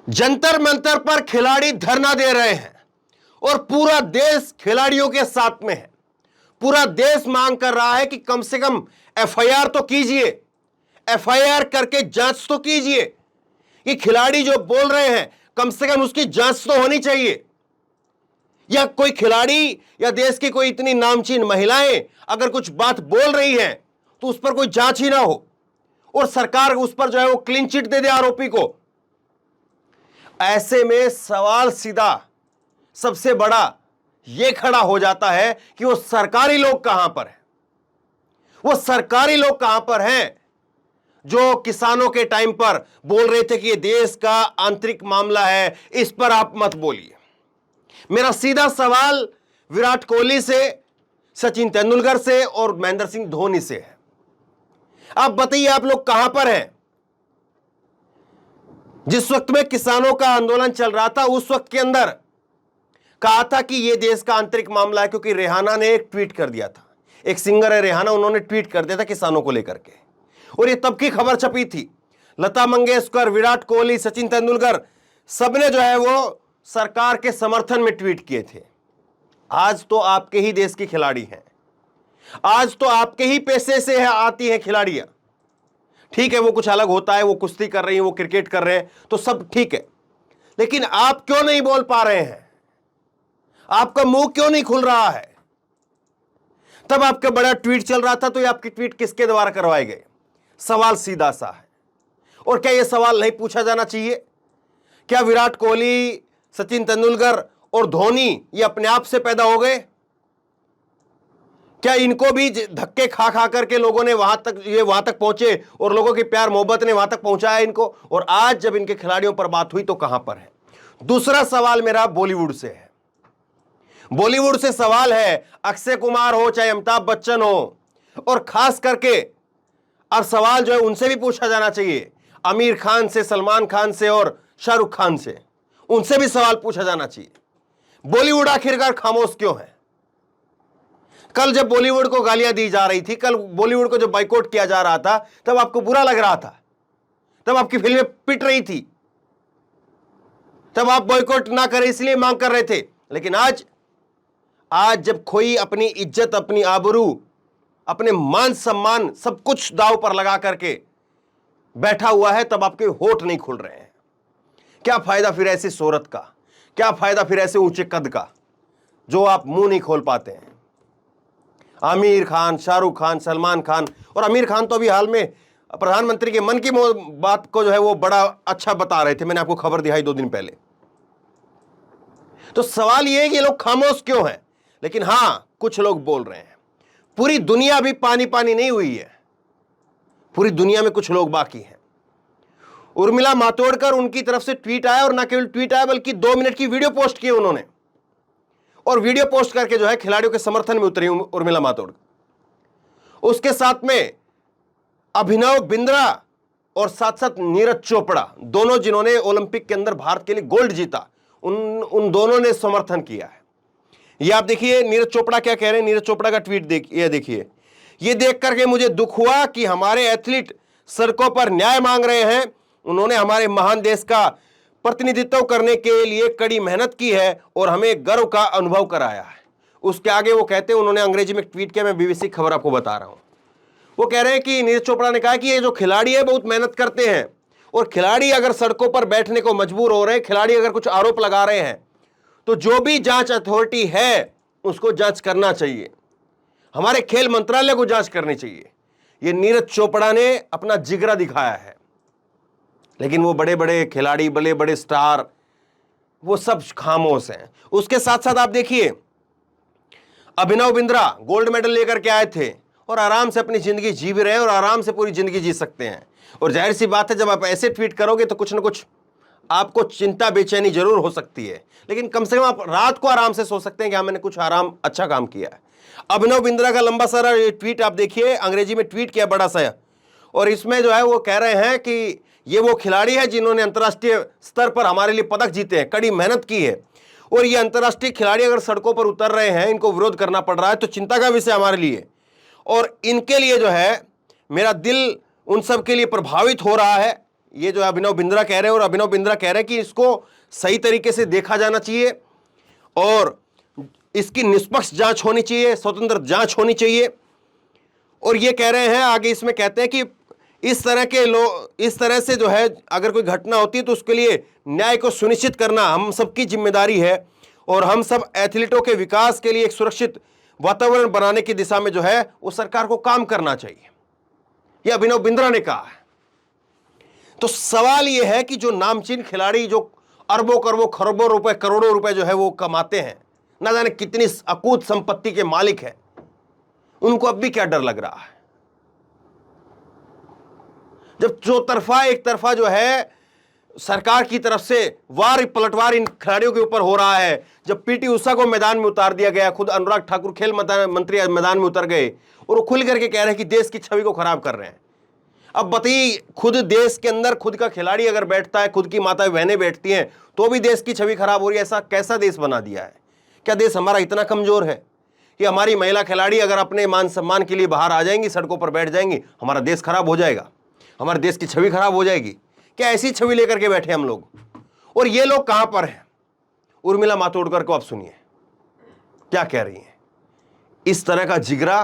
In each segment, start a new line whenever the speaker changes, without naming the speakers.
जंतर मंतर पर खिलाड़ी धरना दे रहे हैं और पूरा देश खिलाड़ियों के साथ में है। पूरा देश मांग कर रहा है कि कम से कम एफआईआर तो कीजिए, एफआईआर करके जांच तो कीजिए कि खिलाड़ी जो बोल रहे हैं कम से कम उसकी जांच तो होनी चाहिए। या कोई खिलाड़ी या देश की कोई इतनी नामचीन महिलाएं अगर कुछ बात बोल रही हैं तो उस पर कोई जांच ही ना हो और सरकार उस पर जो है वो क्लीन चिट दे दे आरोपी को। ऐसे में सवाल सीधा सबसे बड़ा यह खड़ा हो जाता है कि वो सरकारी लोग कहां पर हैं। वो सरकारी लोग कहां पर हैं जो किसानों के टाइम पर बोल रहे थे कि ये देश का आंतरिक मामला है, इस पर आप मत बोलिए। मेरा सीधा सवाल विराट कोहली से, सचिन तेंदुलकर से और महेंद्र सिंह धोनी से है। आप बताइए आप लोग कहां पर हैं? जिस वक्त में किसानों का आंदोलन चल रहा था उस वक्त के अंदर कहा था कि यह देश का आंतरिक मामला है, क्योंकि रेहाना ने एक ट्वीट कर दिया था। एक सिंगर है रेहाना, उन्होंने ट्वीट कर दिया था किसानों को लेकर के, और ये तब की खबर छपी थी। लता मंगेशकर, विराट कोहली, सचिन तेंदुलकर सबने जो है वो सरकार के समर्थन में ट्वीट किए थे। आज तो आपके ही देश की खिलाड़ी हैं, आज तो आपके ही पैसे से आती हैं खिलाड़ियां। ठीक है, वो कुछ अलग होता है, वो कुश्ती कर रही हैं, वो क्रिकेट कर रहे हैं, तो सब ठीक है, लेकिन आप क्यों नहीं बोल पा रहे हैं? आपका मुंह क्यों नहीं खुल रहा है? तब आपका बड़ा ट्वीट चल रहा था, तो ये आपके ट्वीट किसके द्वारा करवाए गए? सवाल सीधा सा है। और क्या यह सवाल नहीं पूछा जाना चाहिए? क्या विराट कोहली, सचिन तेंदुलकर और धोनी ये अपने आप से पैदा हो गए? क्या इनको भी धक्के खा खा करके लोगों ने वहां तक पहुंचे और लोगों की प्यार मोहब्बत ने वहां तक पहुंचाया इनको? और आज जब इनके खिलाड़ियों पर बात हुई तो कहां पर है? दूसरा सवाल मेरा बॉलीवुड से है। बॉलीवुड से सवाल है, अक्षय कुमार हो चाहे अमिताभ बच्चन हो, और खास करके अब सवाल जो है उनसे भी पूछा जाना चाहिए, आमिर खान से, सलमान खान से और शाहरुख खान से, उनसे भी सवाल पूछा जाना चाहिए। बॉलीवुड आखिरकार खामोश क्यों है? कल जब बॉलीवुड को गालियां दी जा रही थी, कल बॉलीवुड को जब बाइकआउट किया जा रहा था, तब आपको बुरा लग रहा था, तब आपकी फिल्में पिट रही थी, तब आप बॉयकॉट ना करें इसलिए मांग कर रहे थे। लेकिन आज जब कोई अपनी इज्जत, अपनी आबरू, अपने मान सम्मान सब कुछ दांव पर लगा करके बैठा हुआ है, तब आपके होठ नहीं खुल रहे हैं। क्या फायदा फिर ऐसी शोहरत का? क्या फायदा फिर ऐसे ऊंचे कद का जो आप मुंह नहीं खोल पाते हैं? आमिर खान, शाहरुख खान, सलमान खान, और आमिर खान तो अभी हाल में प्रधानमंत्री के मन की बात को जो है वो बड़ा अच्छा बता रहे थे, मैंने आपको खबर दिखाई 2 दिन पहले। तो सवाल यह है कि ये लोग खामोश क्यों हैं? लेकिन हां, कुछ लोग बोल रहे हैं। पूरी दुनिया भी पानी पानी नहीं हुई है, पूरी दुनिया में कुछ लोग बाकी हैं। उर्मिला मातोंडकर, उनकी तरफ से ट्वीट आया, और ना केवल ट्वीट आया बल्कि 2 मिनट की वीडियो पोस्ट की उन्होंने, और वीडियो पोस्ट करके जो है खिलाड़ियों के समर्थन में उतरी उर्मिला मातोंडकर। उसके साथ में अभिनव बिंद्रा और साथ साथ नीरज चोपड़ा, दोनों जिन्होंने ओलंपिक के अंदर भारत के लिए गोल्ड जीता, उन दोनों ने समर्थन किया है। ये आप देखिए नीरज चोपड़ा क्या कह रहे हैं। नीरज चोपड़ा का ट्वीट देखिए, ये देख करके मुझे दुख हुआ कि हमारे एथलीट सड़कों पर न्याय मांग रहे हैं। उन्होंने हमारे महान देश का प्रतिनिधित्व करने के लिए कड़ी मेहनत की है और हमें गर्व का अनुभव कराया है। उसके आगे वो कहते हैं, उन्होंने अंग्रेजी में ट्वीट किया, मैं बीबीसी खबर आपको बता रहा हूं। वो कह रहे हैं कि नीरज चोपड़ा ने कहा कि ये जो खिलाड़ी है बहुत मेहनत करते हैं, और खिलाड़ी अगर सड़कों पर बैठने को मजबूर हो रहे हैं, खिलाड़ी अगर कुछ आरोप लगा रहे हैं, तो जो भी जांच अथॉरिटी है उसको जांच करना चाहिए, हमारे खेल मंत्रालय को जांच करनी चाहिए। ये नीरज चोपड़ा ने अपना जिगरा दिखाया है। लेकिन वो बड़े बड़े खिलाड़ी, बड़े बड़े स्टार, वो सब खामोश हैं। उसके साथ साथ आप देखिए, अभिनव बिंद्रा गोल्ड मेडल लेकर के आए थे और आराम से अपनी जिंदगी जी भी रहे हैं और आराम से पूरी जिंदगी जी सकते हैं। और जाहिर सी बात है, जब आप ऐसे ट्वीट करोगे तो कुछ ना कुछ आपको चिंता, बेचैनी जरूर हो सकती है, लेकिन कम से कम आप रात को आराम से सो सकते हैं कि हाँ, मैंने कुछ आराम अच्छा काम किया है। अभिनव बिंद्रा का लंबा सारा ट्वीट आप देखिए, अंग्रेजी में ट्वीट किया बड़ा सा, और इसमें जो है वो कह रहे हैं कि ये वो खिलाड़ी है जिन्होंने अंतर्राष्ट्रीय स्तर पर हमारे लिए पदक जीते हैं, कड़ी मेहनत की है, और ये अंतर्राष्ट्रीय खिलाड़ी अगर सड़कों पर उतर रहे हैं, इनको विरोध करना पड़ रहा है, तो चिंता का विषय हमारे लिए, और इनके लिए जो है मेरा दिल उन सब के लिए प्रभावित हो रहा है। ये जो अभिनव बिंद्रा कह रहे हैं, और अभिनव बिंद्रा कह रहे हैं कि इसको सही तरीके से देखा जाना चाहिए और इसकी निष्पक्ष जांच होनी चाहिए, स्वतंत्र जांच होनी चाहिए। और ये कह रहे हैं आगे, इसमें कहते हैं कि इस तरह से जो है अगर कोई घटना होती है तो उसके लिए न्याय को सुनिश्चित करना हम सबकी जिम्मेदारी है और हम सब एथलीटों के विकास के लिए एक सुरक्षित वातावरण बनाने की दिशा में जो है वो सरकार को काम करना चाहिए, यह अभिनव बिंद्रा ने कहा है। तो सवाल यह है कि जो नामचीन खिलाड़ी जो अरबों करोड़ों खरबों रुपए करोड़ों रुपए जो है वो कमाते हैं, ना जाने कितनी अकूत संपत्ति के मालिक हैं, उनको अब भी क्या डर लग रहा है? जब चौतरफा एक तरफा जो है सरकार की तरफ से वार पलटवार इन खिलाड़ियों के ऊपर हो रहा है, जब पीटी उषा को मैदान में उतार दिया गया, खुद अनुराग ठाकुर खेल मंत्री मैदान में उतर गए और वो खुल करके कह रहे हैं कि देश की छवि को खराब कर रहे हैं। अब बताइए, खुद देश के अंदर खुद का खिलाड़ी अगर बैठता है, खुद की माता बहनें बैठती हैं, तो भी देश की छवि खराब हो रही है। ऐसा कैसा देश बना दिया है? क्या देश हमारा इतना कमजोर है कि हमारी महिला खिलाड़ी अगर अपने मान सम्मान के लिए बाहर आ जाएंगी, सड़कों पर बैठ जाएंगी, हमारा देश खराब हो जाएगा, हमारे देश की छवि खराब हो जाएगी? क्या ऐसी छवि लेकर के बैठे हम लोग? और ये लोग कहां पर हैं? उर्मिला मातोंडकर को आप सुनिए क्या कह रही हैं। इस तरह का जिगरा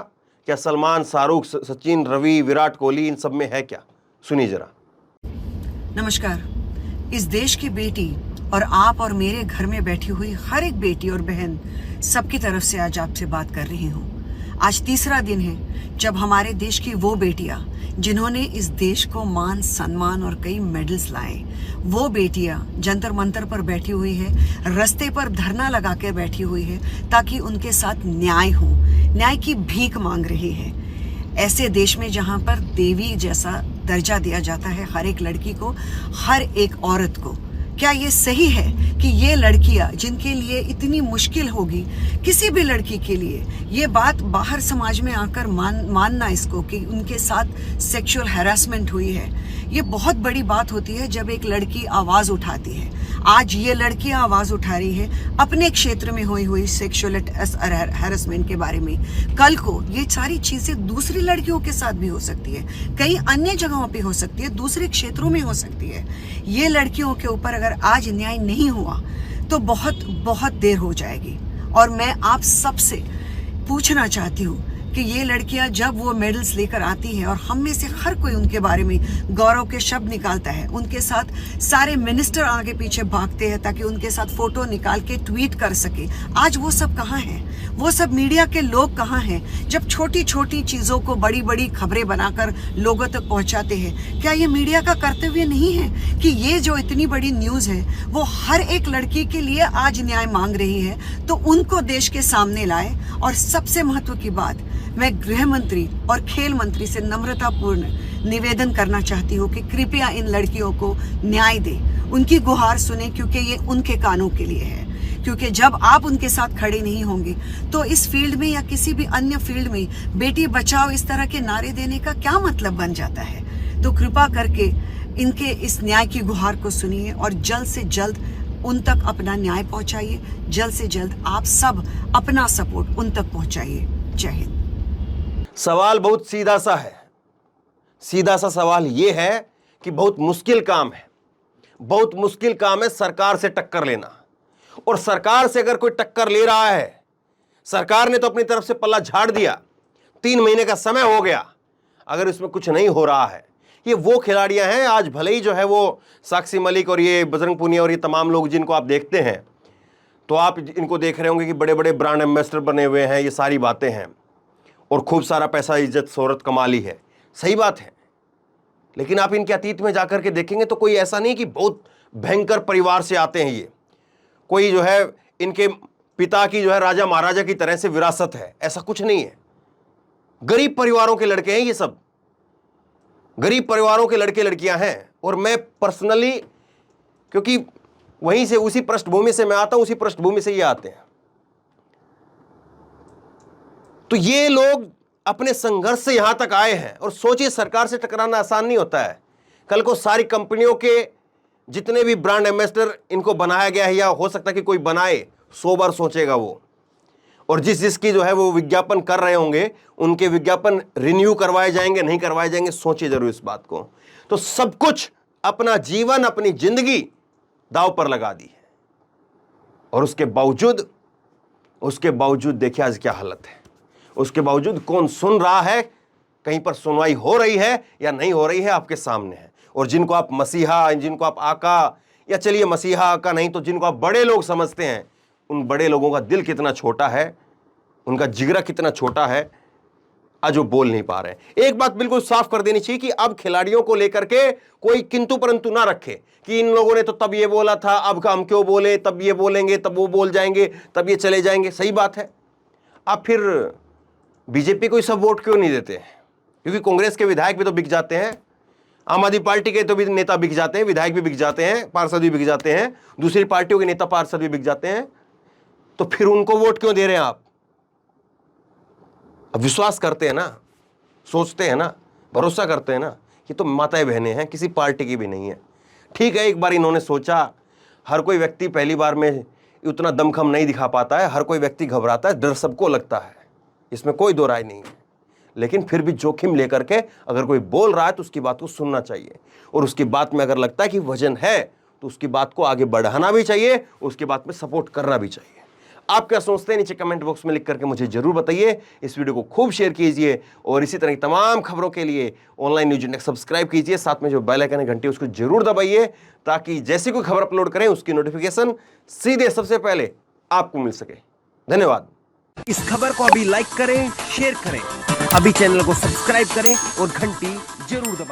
क्या सलमान, शाहरुख, सचिन, रवि, विराट कोहली इन सब में है क्या? सुनिए जरा।
नमस्कार। इस देश की बेटी और आप और मेरे घर में बैठी हुई हर एक बेटी और बहन सबकी तरफ से आज आपसे बात कर रही हूँ। आज तीसरा दिन है जब हमारे देश की वो बेटियां जिन्होंने इस देश को मान सम्मान और कई मेडल्स लाए, वो बेटियां जंतर मंतर पर बैठी हुई है, रास्ते पर धरना लगा कर बैठी हुई है ताकि उनके साथ न्याय हो, न्याय की भीख मांग रही है। ऐसे देश में जहां पर देवी जैसा दर्जा दिया जाता है हर एक लड़की को, हर एक औरत को, क्या ये सही है कि ये लड़कियां जिनके लिए इतनी मुश्किल होगी किसी भी लड़की के लिए, ये बात बाहर समाज में आकर मानना इसको कि उनके साथ सेक्सुअल हैरेसमेंट हुई है, ये बहुत बड़ी बात होती है जब एक लड़की आवाज उठाती है। आज ये लड़कियां आवाज उठा रही है अपने क्षेत्र में हुई सेक्सुअल हैरेसमेंट के बारे में। कल को ये सारी चीजें दूसरी लड़कियों के साथ भी हो सकती है, कई अन्य जगहों पे हो सकती है, दूसरे क्षेत्रों में हो सकती है। ये लड़कियों के ऊपर अगर आज न्याय नहीं हुआ तो बहुत बहुत देर हो जाएगी। और मैं आप सबसे पूछना चाहती हूँ कि ये लड़कियां जब वो मेडल्स लेकर आती हैं और हम में से हर कोई उनके बारे में गौरव के शब्द निकालता है, उनके साथ सारे मिनिस्टर आगे पीछे भागते हैं ताकि उनके साथ फोटो निकाल के ट्वीट कर सके, आज वो सब कहाँ हैं? वो सब मीडिया के लोग कहाँ हैं जब छोटी छोटी चीजों को बड़ी बड़ी खबरें बनाकर लोगों तक पहुंचाते हैं? क्या ये मीडिया का कर्तव्य नहीं है कि ये जो इतनी बड़ी न्यूज है वो हर एक लड़की के लिए आज न्याय मांग रही है तो उनको देश के सामने लाए? और सबसे महत्व की बात, मैं गृह मंत्री और खेल मंत्री से नम्रतापूर्ण निवेदन करना चाहती हूँ कि कृपया इन लड़कियों को न्याय दें, उनकी गुहार सुने, क्योंकि ये उनके कानों के लिए है। क्योंकि जब आप उनके साथ खड़े नहीं होंगे तो इस फील्ड में या किसी भी अन्य फील्ड में बेटी बचाओ इस तरह के नारे देने का क्या मतलब बन जाता है? तो कृपा करके इनके इस न्याय की गुहार को सुनिए और जल्द से जल्द उन तक अपना न्याय पहुंचाइए। जल्द से जल्द आप सब अपना सपोर्ट उन तक पहुंचाइए। जय हिंद।
सवाल बहुत सीधा सा है। सीधा सा सवाल यह है कि बहुत मुश्किल काम है, बहुत मुश्किल काम है सरकार से टक्कर लेना। और सरकार से अगर कोई टक्कर ले रहा है, सरकार ने तो अपनी तरफ से पल्ला झाड़ दिया, 3 महीने का समय हो गया, अगर इसमें कुछ नहीं हो रहा है। ये वो खिलाड़ियां हैं, आज भले ही जो है वो साक्षी मलिक और ये बजरंग पूनिया और ये तमाम लोग जिनको आप देखते हैं, तो आप इनको देख रहे होंगे कि बड़े बड़े ब्रांड एम्बेसडर बने हुए हैं, ये सारी बातें हैं और खूब सारा पैसा, इज्जत, शोहरत कमा ली है। सही बात है, लेकिन आप इनके अतीत में जाकर के देखेंगे तो कोई ऐसा नहीं कि बहुत भयंकर परिवार से आते हैं। ये कोई जो है इनके पिता की जो है राजा महाराजा की तरह से विरासत है, ऐसा कुछ नहीं है। गरीब परिवारों के लड़के हैं, ये सब गरीब परिवारों के लड़के लड़कियां हैं। और मैं पर्सनली, क्योंकि वहीं से, उसी पृष्ठभूमि से मैं आता हूं, उसी पृष्ठभूमि से ये आते हैं, तो ये लोग अपने संघर्ष से यहां तक आए हैं। और सोचिए, सरकार से टकराना आसान नहीं होता है। कल को सारी कंपनियों के जितने भी ब्रांड एम्बेसडर इनको बनाया गया है, या हो सकता है कि कोई बनाए, 100 बार सोचेगा वो। और जिसकी जो है वो विज्ञापन कर रहे होंगे, उनके विज्ञापन रिन्यू करवाए जाएंगे, नहीं करवाए जाएंगे, सोचिए जरूर इस बात को। तो सब कुछ अपना जीवन, अपनी जिंदगी दांव पर लगा दी है। और उसके बावजूद देखिए आज क्या हालत है। उसके बावजूद कौन सुन रहा है, कहीं पर सुनवाई हो रही है या नहीं हो रही है, आपके सामने है। और जिनको आप मसीहा, जिनको आप आका, या चलिए मसीहा आका नहीं तो जिनको आप बड़े लोग समझते हैं, उन बड़े लोगों का दिल कितना छोटा है, उनका जिगरा कितना छोटा है, आज वो बोल नहीं पा रहे हैं। एक बात बिल्कुल साफ कर देनी चाहिए कि अब खिलाड़ियों को लेकर के कोई किंतु परंतु ना रखे कि इन लोगों ने तो तब ये बोला था, अब हम क्यों बोले, तब ये बोलेंगे, तब वो बोल जाएंगे, तब ये चले जाएंगे। सही बात है। अब फिर बीजेपी को सब वोट क्यों नहीं देते हैं? क्योंकि कांग्रेस के विधायक भी तो बिक जाते हैं, आम आदमी पार्टी के तो भी नेता बिक जाते हैं, विधायक भी बिक जाते हैं, पार्षद भी बिक जाते हैं, दूसरी पार्टियों के नेता पार्षद भी बिक जाते हैं, तो फिर उनको वोट क्यों दे रहे हैं आप? अब विश्वास करते हैं ना, सोचते हैं ना, भरोसा करते हैं ना, ये तो माताएं बहनें हैं, किसी पार्टी की भी नहीं है। ठीक है, एक बार इन्होंने सोचा, हर कोई व्यक्ति पहली बार में उतना दमखम नहीं दिखा पाता है, हर कोई व्यक्ति घबराता है, डर सबको लगता है, इसमें कोई दो राय नहीं है। लेकिन फिर भी जोखिम लेकर के अगर कोई बोल रहा है तो उसकी बात को सुनना चाहिए, और उसकी बात में अगर लगता है कि वजन है तो उसकी बात को आगे बढ़ाना भी चाहिए, उसकी बात में सपोर्ट करना भी चाहिए। आप क्या सोचते हैं नीचे कमेंट बॉक्स में लिख करके मुझे जरूर बताइए। इस वीडियो को खूब शेयर कीजिए और इसी तरह की तमाम खबरों के लिए ऑनलाइन न्यूज इंडेक्स सब्सक्राइब कीजिए, साथ में जो बेल आइकन है घंटी उसको जरूर दबाइए, ताकि जैसी कोई खबर अपलोड करें उसकी नोटिफिकेशन सीधे सबसे पहले आपको मिल सके। धन्यवाद।
इस खबर को अभी लाइक करें, शेयर करें, अभी चैनल को सब्सक्राइब करें और घंटी जरूर दबाएं।